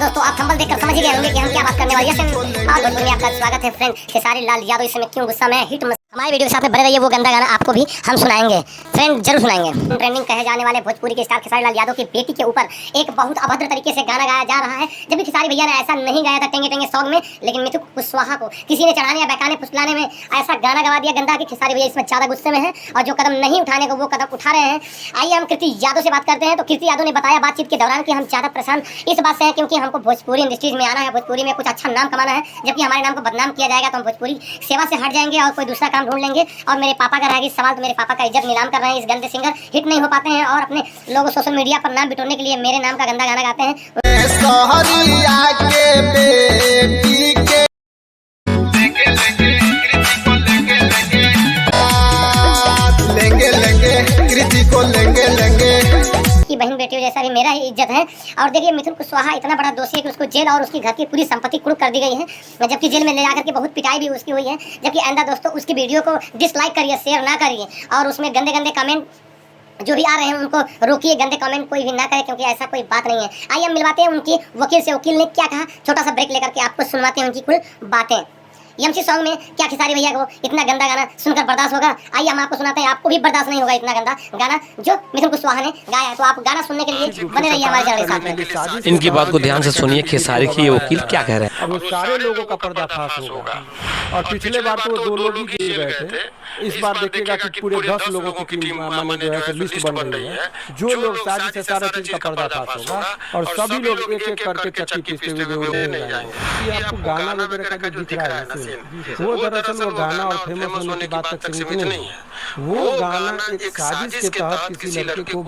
दोस्तों आप थंबनेल देखकर समझ ही गए होंगे कि हम क्या बात करने वाले हैं। आज भोजपुरी में आपका स्वागत है फ्रेंड। खेसारी लाल यादव इस समय क्यों गुस्सा में हिट हमारे वीडियो के साथ में बने रहिए। वो गंदा गाना आपको भी हम सुनाएंगे फ्रेंड, जरूर सुनाएंगे। ट्रेंडिंग कहे जाने वाले भोजपुरी के स्टार खेसारी लाल यादव की बेटी के ऊपर एक बहुत अभद्र तरीके से गाना गाया जा रहा है। जबकि खेसारी भैया ने ऐसा नहीं गाया था टेंगे टेंगे सॉन्ग में, लेकिन मिथुन कुशवाहा को किसी ने चढ़ाने या बहकाने फुसलाने में ऐसा गाना गवा दिया गंदा कि खेसारी भैया इसमें ज़्यादा गुस्से में है और जो कदम नहीं उठाने को वो कदम उठा रहे हैं। आइए हम कीर्ति यादव से बात करते हैं। तो कीर्ति यादव ने बताया बातचीत के दौरान कि हम ज़्यादा परेशान इस बात से हैं क्योंकि हमको भोजपुरी इंडस्ट्रीज में आना है, भोजपुरी में कुछ अच्छा नाम कमाना है। जबकि हमारे नाम को बदनाम किया जाएगा तो हम भोजपुरी सेवा से हट जाएंगे और कोई दूसरा काम ढूंढ लेंगे। और मेरे पापा का रहेगा सवाल, तो मेरे पापा का इज्जत नीलाम कर रहे हैं। इस गंदे सिंगर हिट नहीं हो पाते हैं और अपने लोग सोशल मीडिया पर नाम बिटोरने के लिए मेरे नाम का गंदा गाना गाते हैं। की बहन बेटियों जैसा भी मेरा ही इज्जत है। और देखिए मिथुन कुशवाहा इतना बड़ा दोषी है कि उसको जेल और उसकी घर की पूरी संपत्ति कुर्क कर दी गई है, जबकि जेल में ले जाकर के बहुत पिटाई भी उसकी हुई है। जबकि आइंदा दोस्तों उसकी वीडियो को डिसलाइक करिए, शेयर ना करिए और उसमें गंदे गंदे कमेंट जो भी आ रहे हैं उनको रोकिए। गंदे कमेंट कोई भी ना करे क्योंकि ऐसा कोई बात नहीं है। आइए हम मिलवाते हैं उनकी वकील से, वकील ने क्या कहा, छोटा सा ब्रेक लेकर के आपको सुनवाते हैं उनकी कुल बातें। एमसी सॉन्ग में क्या खेसारी भैया को इतना गंदा गाना सुनकर बर्दाश्त होगा? आइए हम आपको सुनाते हैं, आपको भी बर्दाश्त नहीं होगा इतना गंदा गाना जो मिथुन कुशवाहा ने गाया है। तो आप गाना सुनने के लिए बने रहिए हमारे चैनल के साथ में। इनकी बात को ध्यान से सुनिए, खेसारी की ये वकील क्या कह रहे हैं। अब सारे लोगों का पर्दाफाश होगा और पिछले बार तो 2 लोग ही जेल गए थे। इस बार देखिएगा कि पूरे 10 लोगों की टीम माने जो है लिस्ट बन रही है। जो लोग साजिश से सारे चीज का पर्दाफाश होगा और सभी लोग एक एक करके चक्की पीसते हुए नहीं आएंगे। ये आपको गाना वगैरह का जो दिख रहा है वो दरअसल वो गाना और फेमस होने की बात तक सीमित नहीं है। वो गाना एक साजिश के तहत किसी लड़के को